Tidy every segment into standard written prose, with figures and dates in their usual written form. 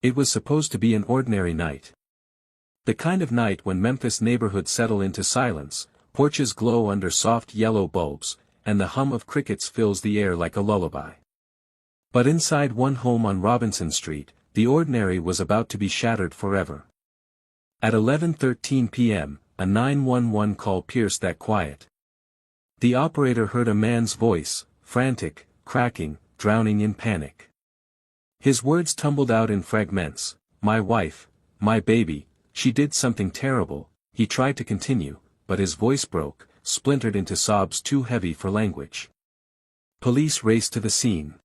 It was supposed to be an ordinary night. The kind of night when Memphis neighborhoods settle into silence, porches glow under soft yellow bulbs, and the hum of crickets fills the air like a lullaby. But inside one home on Robinson Street, the ordinary was about to be shattered forever. At 11:13 p.m., a 911 call pierced that quiet. The operator heard a man's voice, frantic, cracking, drowning in panic. His words tumbled out in fragments. "My wife, my baby, she did something terrible." He tried to continue, but his voice broke, splintered into sobs too heavy for language. Police raced to the scene.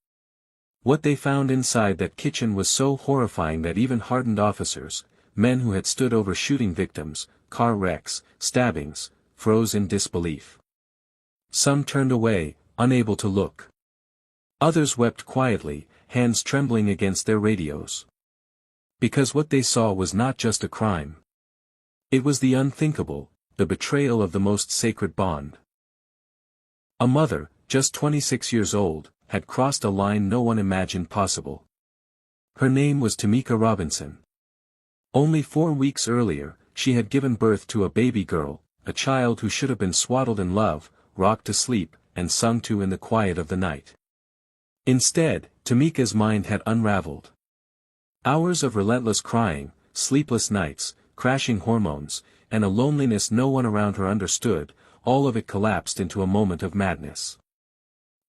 What they found inside that kitchen was so horrifying that even hardened officers, men who had stood over shooting victims, car wrecks, stabbings, froze in disbelief. Some turned away, unable to look. Others wept quietly, hands trembling against their radios. Because what they saw was not just a crime. It was the unthinkable, the betrayal of the most sacred bond. A mother, just 26 years old, had crossed a line no one imagined possible. Her name was Tameka Robinson. Only 4 weeks earlier, she had given birth to a baby girl, a child who should have been swaddled in love, rocked to sleep, and sung to in the quiet of the night. Instead, Tameka's mind had unraveled. Hours of relentless crying, sleepless nights, crashing hormones, and a loneliness no one around her understood, all of it collapsed into a moment of madness.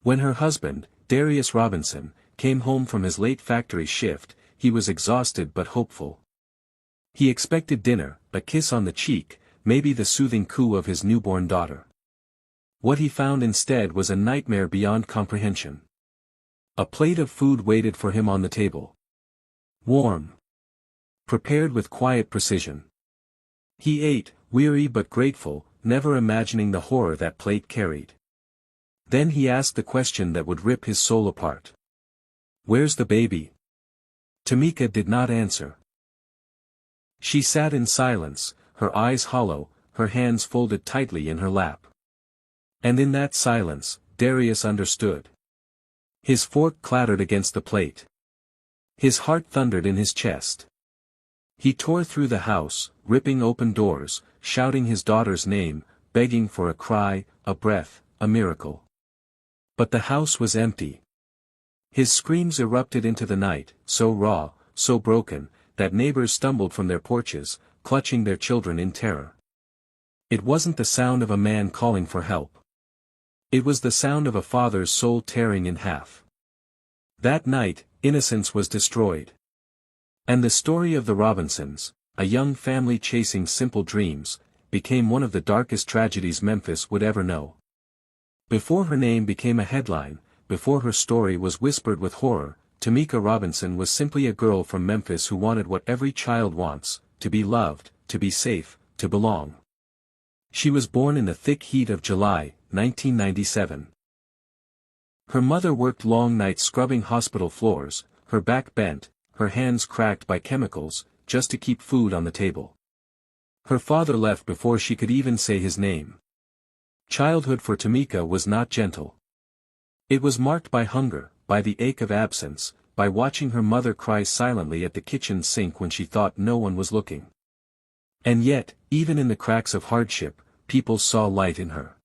When her husband, Darius Robinson, came home from his late factory shift, he was exhausted but hopeful. He expected dinner, a kiss on the cheek, maybe the soothing coo of his newborn daughter. What he found instead was a nightmare beyond comprehension. A plate of food waited for him on the table. Warm. Prepared with quiet precision. He ate, weary but grateful, never imagining the horror that plate carried. Then he asked the question that would rip his soul apart. "Where's the baby?" Tameka did not answer. She sat in silence, her eyes hollow, her hands folded tightly in her lap. And in that silence, Darius understood. His fork clattered against the plate. His heart thundered in his chest. He tore through the house, ripping open doors, shouting his daughter's name, begging for a cry, a breath, a miracle. But the house was empty. His screams erupted into the night, so raw, so broken, that neighbors stumbled from their porches, clutching their children in terror. It wasn't the sound of a man calling for help. It was the sound of a father's soul tearing in half. That night, innocence was destroyed. And the story of the Robinsons, a young family chasing simple dreams, became one of the darkest tragedies Memphis would ever know. Before her name became a headline, before her story was whispered with horror, Tameka Robinson was simply a girl from Memphis who wanted what every child wants, to be loved, to be safe, to belong. She was born in the thick heat of July, 1997. Her mother worked long nights scrubbing hospital floors, her back bent, her hands cracked by chemicals, just to keep food on the table. Her father left before she could even say his name. Childhood for Tameka was not gentle. It was marked by hunger, by the ache of absence, by watching her mother cry silently at the kitchen sink when she thought no one was looking. And yet, even in the cracks of hardship, people saw light in her.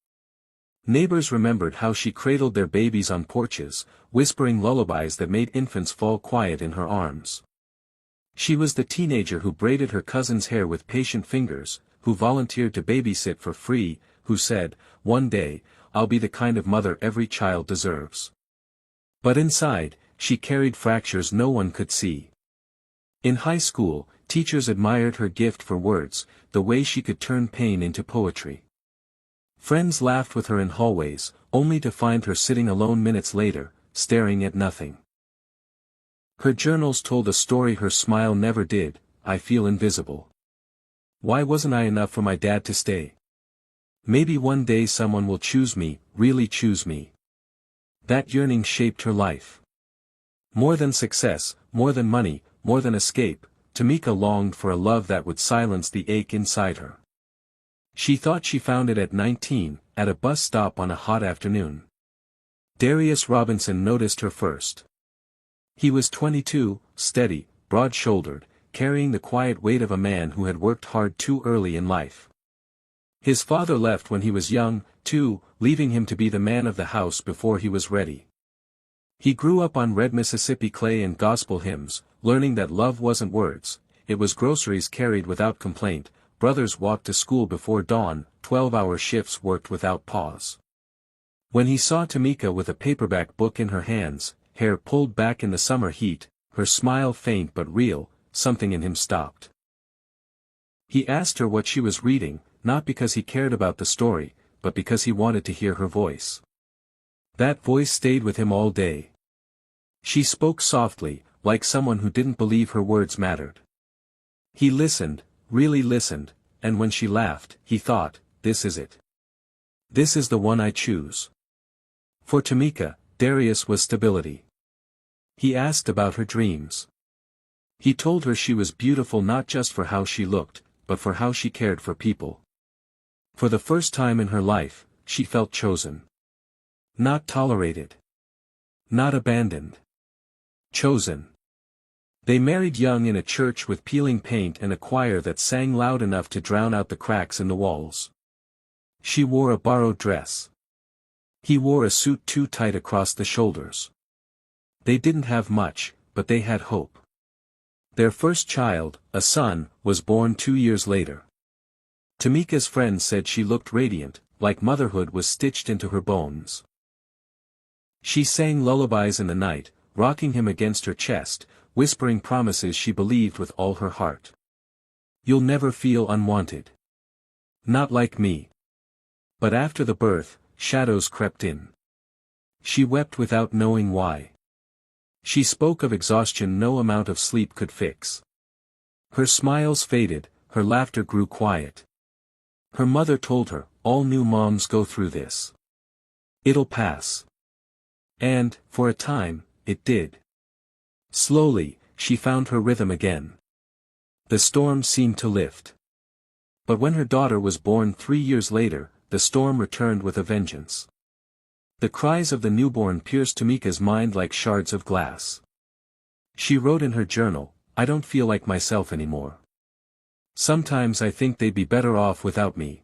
Neighbors remembered how she cradled their babies on porches, whispering lullabies that made infants fall quiet in her arms. She was the teenager who braided her cousin's hair with patient fingers, who volunteered to babysit for free, who said, "One day, I'll be the kind of mother every child deserves." But inside, she carried fractures no one could see. In high school, teachers admired her gift for words, the way she could turn pain into poetry. Friends laughed with her in hallways, only to find her sitting alone minutes later, staring at nothing. Her journals told a story her smile never did: "I feel invisible. Why wasn't I enough for my dad to stay? Maybe one day someone will choose me, really choose me." That yearning shaped her life. More than success, more than money, more than escape, Tameka longed for a love that would silence the ache inside her. She thought she found it at 19, at a bus stop on a hot afternoon. Darius Robinson noticed her first. He was 22, steady, broad-shouldered, carrying the quiet weight of a man who had worked hard too early in life. His father left when he was young, too, leaving him to be the man of the house before he was ready. He grew up on red Mississippi clay and gospel hymns, learning that love wasn't words, it was groceries carried without complaint, brothers walked to school before dawn, 12-hour shifts worked without pause. When he saw Tameka with a paperback book in her hands, hair pulled back in the summer heat, her smile faint but real, something in him stopped. He asked her what she was reading, not because he cared about the story, but because he wanted to hear her voice. That voice stayed with him all day. She spoke softly, like someone who didn't believe her words mattered. He listened, really listened, and when she laughed, he thought, this is it. This is the one I choose. For Tameka, Darius was stability. He asked about her dreams. He told her she was beautiful not just for how she looked, but for how she cared for people. For the first time in her life, she felt chosen. Not tolerated. Not abandoned. Chosen. They married young in a church with peeling paint and a choir that sang loud enough to drown out the cracks in the walls. She wore a borrowed dress. He wore a suit too tight across the shoulders. They didn't have much, but they had hope. Their first child, a son, was born 2 years later. Tameka's friends said she looked radiant, like motherhood was stitched into her bones. She sang lullabies in the night, rocking him against her chest, whispering promises she believed with all her heart. You'll never feel unwanted. Not like me. But after the birth, shadows crept in. She wept without knowing why. She spoke of exhaustion no amount of sleep could fix. Her smiles faded, her laughter grew quiet. Her mother told her, all new moms go through this. It'll pass. And, for a time, it did. Slowly, she found her rhythm again. The storm seemed to lift. But when her daughter was born 3 years later, the storm returned with a vengeance. The cries of the newborn pierced Tameka's mind like shards of glass. She wrote in her journal, I don't feel like myself anymore. Sometimes I think they'd be better off without me.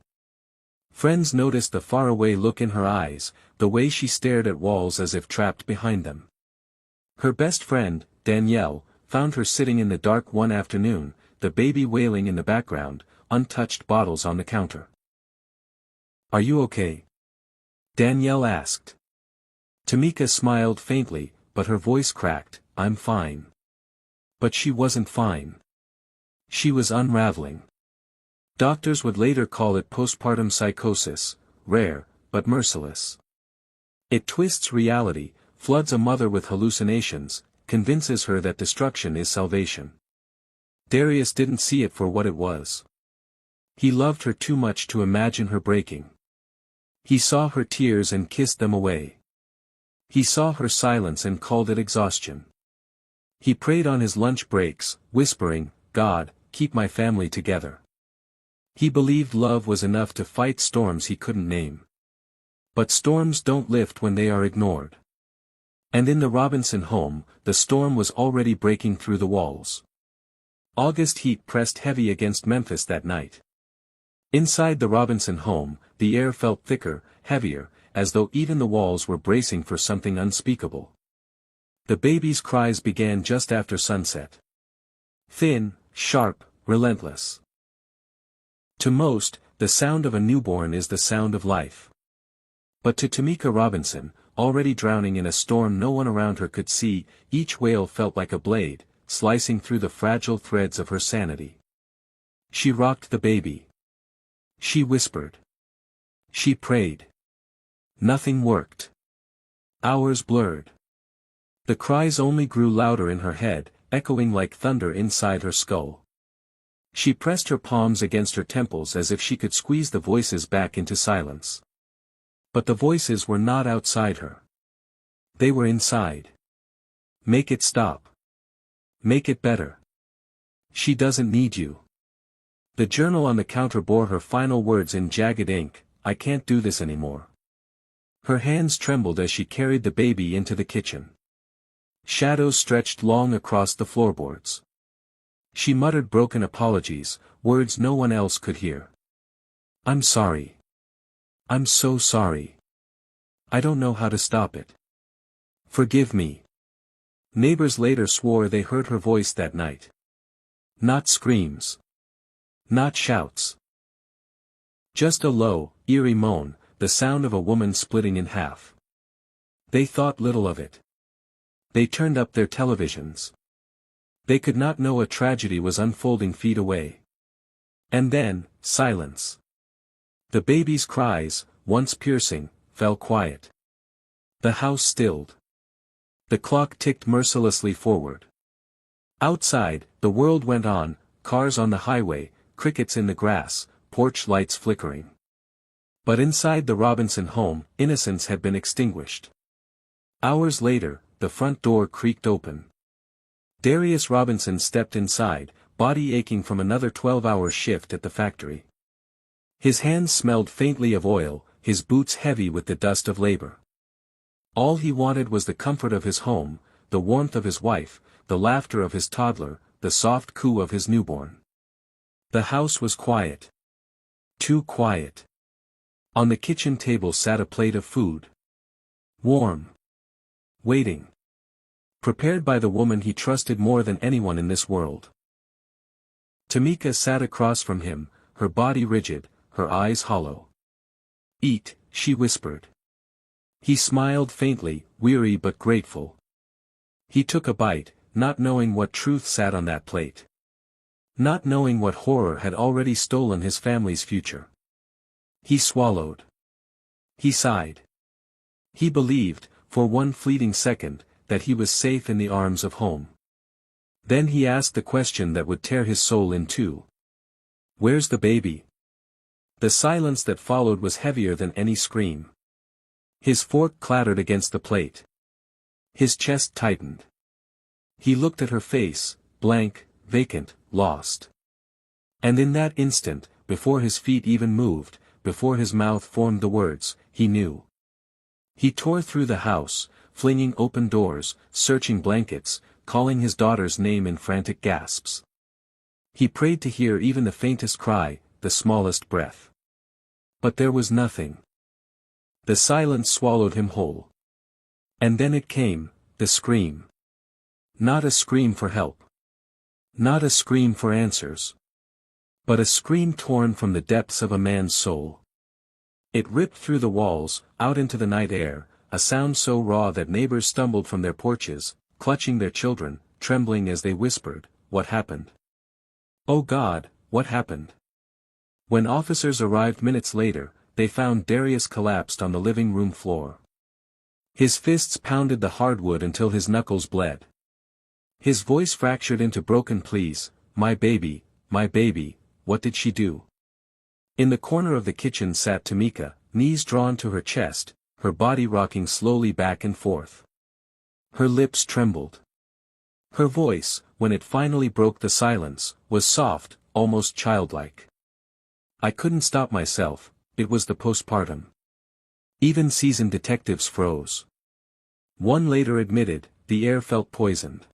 Friends noticed the faraway look in her eyes, the way she stared at walls as if trapped behind them. Her best friend, Danielle, found her sitting in the dark one afternoon, the baby wailing in the background, untouched bottles on the counter. Are you okay? Danielle asked. Tameka smiled faintly, but her voice cracked, I'm fine. But she wasn't fine. She was unraveling. Doctors would later call it postpartum psychosis, rare, but merciless. It twists reality, floods a mother with hallucinations, convinces her that destruction is salvation. Darius didn't see it for what it was. He loved her too much to imagine her breaking. He saw her tears and kissed them away. He saw her silence and called it exhaustion. He prayed on his lunch breaks, whispering, God, keep my family together. He believed love was enough to fight storms he couldn't name. But storms don't lift when they are ignored. And in the Robinson home, the storm was already breaking through the walls. August heat pressed heavy against Memphis that night. Inside the Robinson home, the air felt thicker, heavier, as though even the walls were bracing for something unspeakable. The baby's cries began just after sunset. Thin, sharp, relentless. To most, the sound of a newborn is the sound of life. But to Tameka Robinson, already drowning in a storm no one around her could see, each wail felt like a blade, slicing through the fragile threads of her sanity. She rocked the baby. She whispered. She prayed. Nothing worked. Hours blurred. The cries only grew louder in her head, echoing like thunder inside her skull. She pressed her palms against her temples as if she could squeeze the voices back into silence. But the voices were not outside her. They were inside. Make it stop. Make it better. She doesn't need you. The journal on the counter bore her final words in jagged ink, I can't do this anymore. Her hands trembled as she carried the baby into the kitchen. Shadows stretched long across the floorboards. She muttered broken apologies, words no one else could hear. "I'm sorry. I'm so sorry. I don't know how to stop it. Forgive me." Neighbors later swore they heard her voice that night. Not screams. Not shouts. Just a low, eerie moan, the sound of a woman splitting in half. They thought little of it. They turned up their televisions. They could not know a tragedy was unfolding feet away. And then, silence. The baby's cries, once piercing, fell quiet. The house stilled. The clock ticked mercilessly forward. Outside, the world went on, cars on the highway, crickets in the grass, porch lights flickering. But inside the Robinson home, innocence had been extinguished. Hours later, the front door creaked open. Darius Robinson stepped inside, body aching from another 12-hour shift at the factory. His hands smelled faintly of oil, his boots heavy with the dust of labor. All he wanted was the comfort of his home, the warmth of his wife, the laughter of his toddler, the soft coo of his newborn. The house was quiet. Too quiet. On the kitchen table sat a plate of food. Warm. Waiting. Prepared by the woman he trusted more than anyone in this world. Tameka sat across from him, her body rigid, her eyes hollow. "Eat," she whispered. He smiled faintly, weary but grateful. He took a bite, not knowing what truth sat on that plate. Not knowing what horror had already stolen his family's future. He swallowed. He sighed. He believed, for one fleeting second, that he was safe in the arms of home. Then he asked the question that would tear his soul in two. "Where's the baby?" The silence that followed was heavier than any scream. His fork clattered against the plate. His chest tightened. He looked at her face, blank, vacant, lost. And in that instant, before his feet even moved, before his mouth formed the words, he knew. He tore through the house, flinging open doors, searching blankets, calling his daughter's name in frantic gasps. He prayed to hear even the faintest cry, the smallest breath. But there was nothing. The silence swallowed him whole. And then it came, the scream. Not a scream for help. Not a scream for answers. But a scream torn from the depths of a man's soul. It ripped through the walls, out into the night air, a sound so raw that neighbors stumbled from their porches, clutching their children, trembling as they whispered, "What happened? Oh God, what happened?" When officers arrived minutes later, they found Darius collapsed on the living room floor. His fists pounded the hardwood until his knuckles bled. His voice fractured into broken pleas, my baby, what did she do?" In the corner of the kitchen sat Tameka, knees drawn to her chest, her body rocking slowly back and forth. Her lips trembled. Her voice, when it finally broke the silence, was soft, almost childlike. "I couldn't stop myself, it was the postpartum." Even seasoned detectives froze. One later admitted, the air felt poisoned.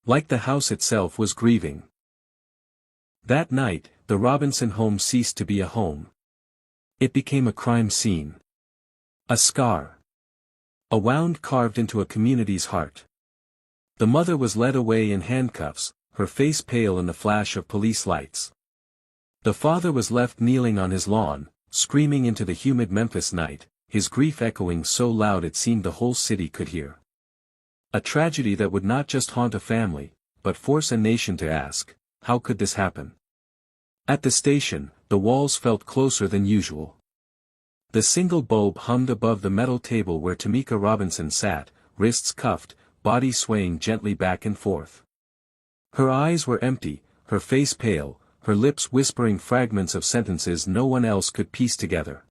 Like the house itself was grieving. That night, the Robinson home ceased to be a home. It became a crime scene. A scar. A wound carved into a community's heart. The mother was led away in handcuffs, her face pale in the flash of police lights. The father was left kneeling on his lawn, screaming into the humid Memphis night, his grief echoing so loud it seemed the whole city could hear. A tragedy that would not just haunt a family, but force a nation to ask, how could this happen? At the station, the walls felt closer than usual. The single bulb hummed above the metal table where Tameka Robinson sat, wrists cuffed, body swaying gently back and forth. Her eyes were empty, her face pale, her lips whispering fragments of sentences no one else could piece together.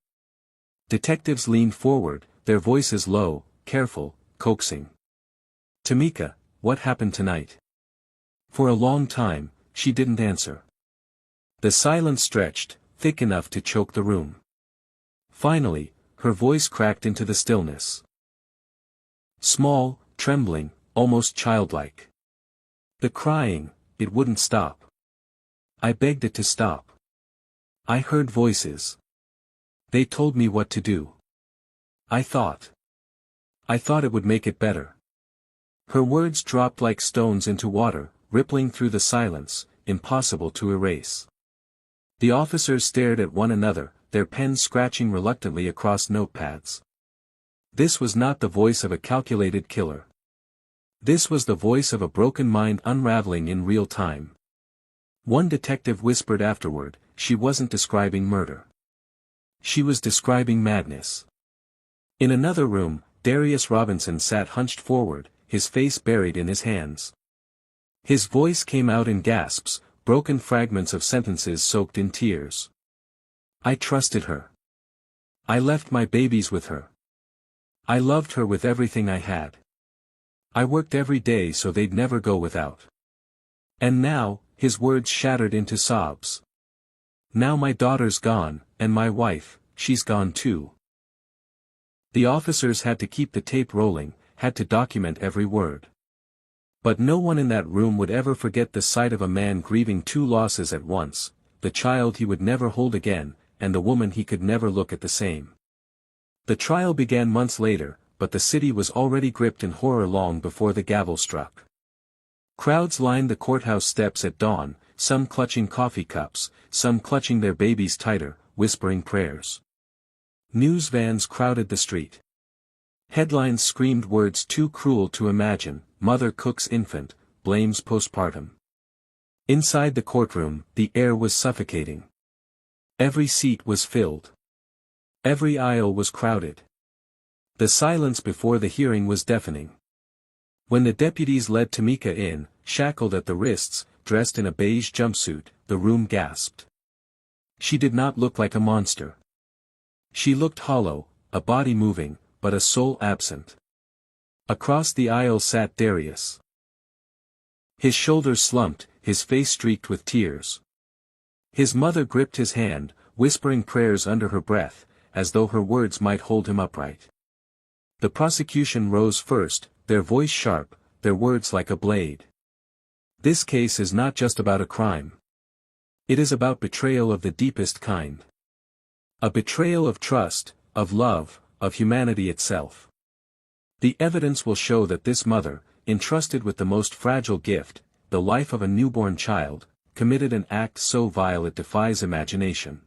Detectives leaned forward, their voices low, careful, coaxing. "Tameka, what happened tonight?" For a long time, she didn't answer. The silence stretched, thick enough to choke the room. Finally, her voice cracked into the stillness. Small, trembling, almost childlike. "The crying, it wouldn't stop. I begged it to stop. I heard voices. They told me what to do. I thought it would make it better. Her words dropped like stones into water, rippling through the silence, impossible to erase. The officers stared at one another, their pens scratching reluctantly across notepads. This was not the voice of a calculated killer. This was the voice of a broken mind unraveling in real time. One detective whispered afterward, she wasn't describing murder. She was describing madness. In another room, Tameka Robinson sat hunched forward, his face buried in his hands. His voice came out in gasps, broken fragments of sentences soaked in tears. I trusted her. I left my babies with her. I loved her with everything I had. I worked every day so they'd never go without. And now, his words shattered into sobs. Now my daughter's gone, and my wife, she's gone too. The officers had to keep the tape rolling, had to document every word. But no one in that room would ever forget the sight of a man grieving two losses at once, the child he would never hold again, and the woman he could never look at the same. The trial began months later, but the city was already gripped in horror long before the gavel struck. Crowds lined the courthouse steps at dawn, some clutching coffee cups, some clutching their babies tighter, whispering prayers. News vans crowded the street. Headlines screamed words too cruel to imagine: mother cooks infant, blames postpartum. Inside the courtroom, the air was suffocating. Every seat was filled. Every aisle was crowded. The silence before the hearing was deafening. When the deputies led Tameka in, shackled at the wrists, dressed in a beige jumpsuit, the room gasped. She did not look like a monster. She looked hollow, a body moving, but a soul absent. Across the aisle sat Darius. His shoulders slumped, his face streaked with tears. His mother gripped his hand, whispering prayers under her breath, as though her words might hold him upright. The prosecution rose first, their voice sharp, their words like a blade. This case is not just about a crime. It is about betrayal of the deepest kind. A betrayal of trust, of love, of humanity itself. The evidence will show that this mother, entrusted with the most fragile gift, the life of a newborn child, committed an act so vile it defies imagination.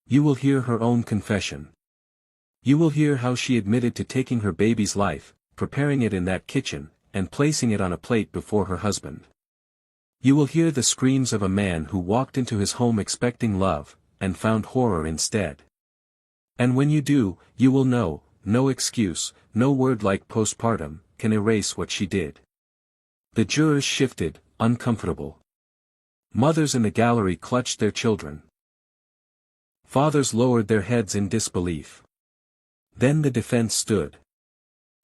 You will hear her own confession. You will hear how she admitted to taking her baby's life, preparing it in that kitchen, and placing it on a plate before her husband. You will hear the screams of a man who walked into his home expecting love, and found horror instead. And when you do, you will know, no excuse, no word like postpartum, can erase what she did. The jurors shifted, uncomfortable. Mothers in the gallery clutched their children. Fathers lowered their heads in disbelief. Then the defense stood.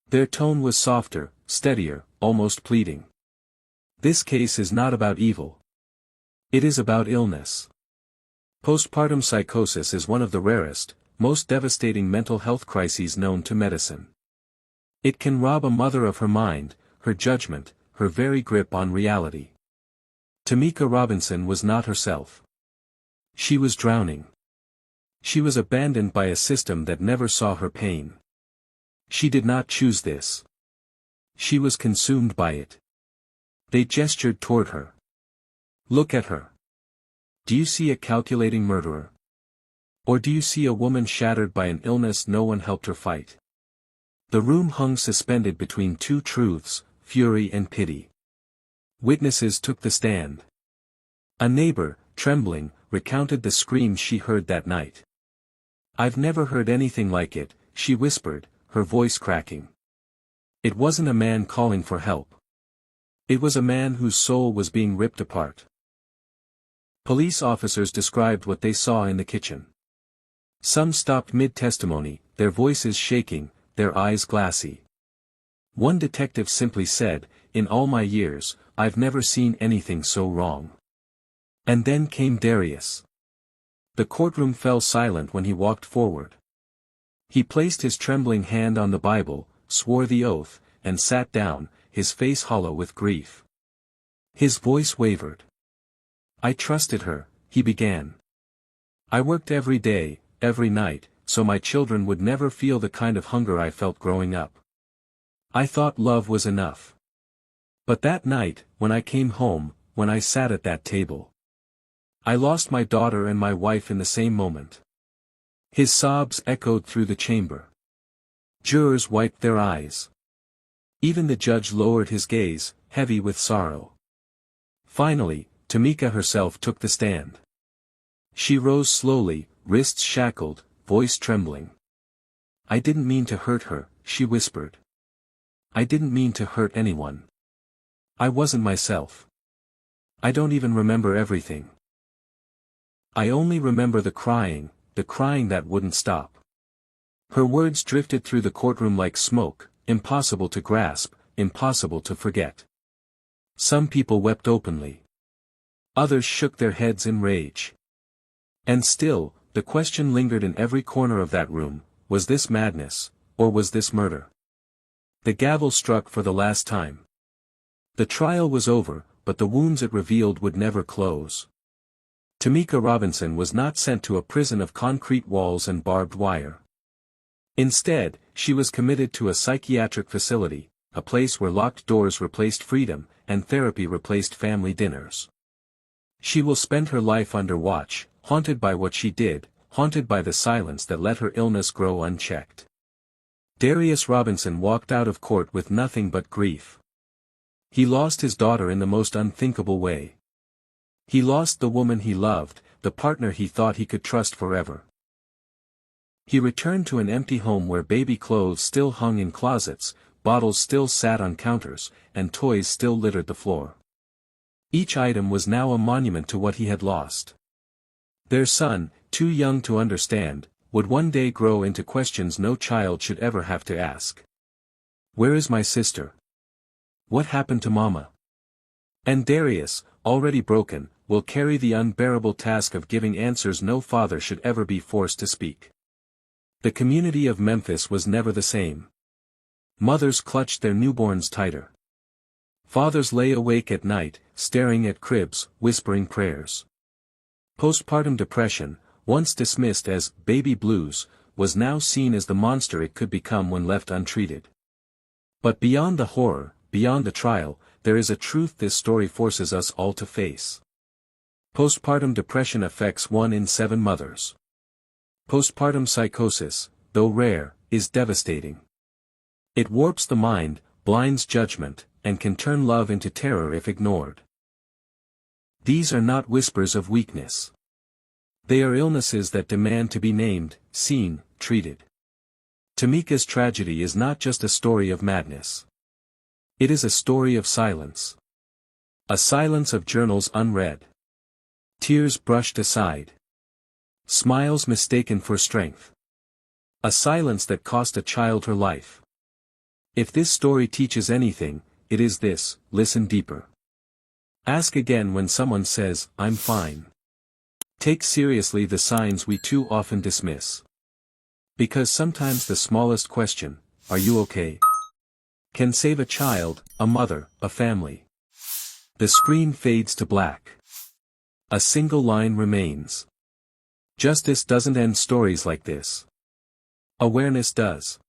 Their tone was softer, steadier, almost pleading. This case is not about evil. It is about illness. Postpartum psychosis is one of the rarest, most devastating mental health crises known to medicine. It can rob a mother of her mind, her judgment, her very grip on reality. Tameka Robinson was not herself. She was drowning. She was abandoned by a system that never saw her pain. She did not choose this. She was consumed by it. They gestured toward her. Look at her. Do you see a calculating murderer? Or do you see a woman shattered by an illness no one helped her fight? The room hung suspended between two truths, fury and pity. Witnesses took the stand. A neighbor, trembling, recounted the screams she heard that night. I've never heard anything like it, she whispered, her voice cracking. It wasn't a man calling for help. It was a man whose soul was being ripped apart. Police officers described what they saw in the kitchen. Some stopped mid-testimony, their voices shaking, their eyes glassy. One detective simply said, "In all my years, I've never seen anything so wrong." And then came Darius. The courtroom fell silent when he walked forward. He placed his trembling hand on the Bible, swore the oath, and sat down, his face hollow with grief. His voice wavered. I trusted her, he began. I worked every day, every night, so my children would never feel the kind of hunger I felt growing up. I thought love was enough. But that night, when I came home, when I sat at that table, I lost my daughter and my wife in the same moment. His sobs echoed through the chamber. Jurors wiped their eyes. Even the judge lowered his gaze, heavy with sorrow. Finally, Tameka herself took the stand. She rose slowly, wrists shackled, voice trembling. I didn't mean to hurt her, she whispered. I didn't mean to hurt anyone. I wasn't myself. I don't even remember everything. I only remember the crying that wouldn't stop. Her words drifted through the courtroom like smoke, impossible to grasp, impossible to forget. Some people wept openly. Others shook their heads in rage. And still, the question lingered in every corner of that room, was this madness, or was this murder? The gavel struck for the last time. The trial was over, but the wounds it revealed would never close. Tameka Robinson was not sent to a prison of concrete walls and barbed wire. Instead, she was committed to a psychiatric facility, a place where locked doors replaced freedom, and therapy replaced family dinners. She will spend her life under watch, haunted by what she did, haunted by the silence that let her illness grow unchecked. Darius Robinson walked out of court with nothing but grief. He lost his daughter in the most unthinkable way. He lost the woman he loved, the partner he thought he could trust forever. He returned to an empty home where baby clothes still hung in closets, bottles still sat on counters, and toys still littered the floor. Each item was now a monument to what he had lost. Their son, too young to understand, would one day grow into questions no child should ever have to ask. Where is my sister? What happened to Mama? And Darius, already broken, will carry the unbearable task of giving answers no father should ever be forced to speak. The community of Memphis was never the same. Mothers clutched their newborns tighter. Fathers lay awake at night, staring at cribs, whispering prayers. Postpartum depression, once dismissed as baby blues, was now seen as the monster it could become when left untreated. But beyond the horror, beyond the trial, there is a truth this story forces us all to face. Postpartum depression affects 1 in 7 mothers. Postpartum psychosis, though rare, is devastating. It warps the mind, blinds judgment, and can turn love into terror if ignored. These are not whispers of weakness. They are illnesses that demand to be named, seen, treated. Tameka's tragedy is not just a story of madness. It is a story of silence. A silence of journals unread. Tears brushed aside. Smiles mistaken for strength. A silence that cost a child her life. If this story teaches anything, it is this: listen deeper. Ask again when someone says, "I'm fine." Take seriously the signs we too often dismiss. Because sometimes the smallest question, "Are you okay?" can save a child, a mother, a family. The screen fades to black. A single line remains. Justice doesn't end stories like this. Awareness does.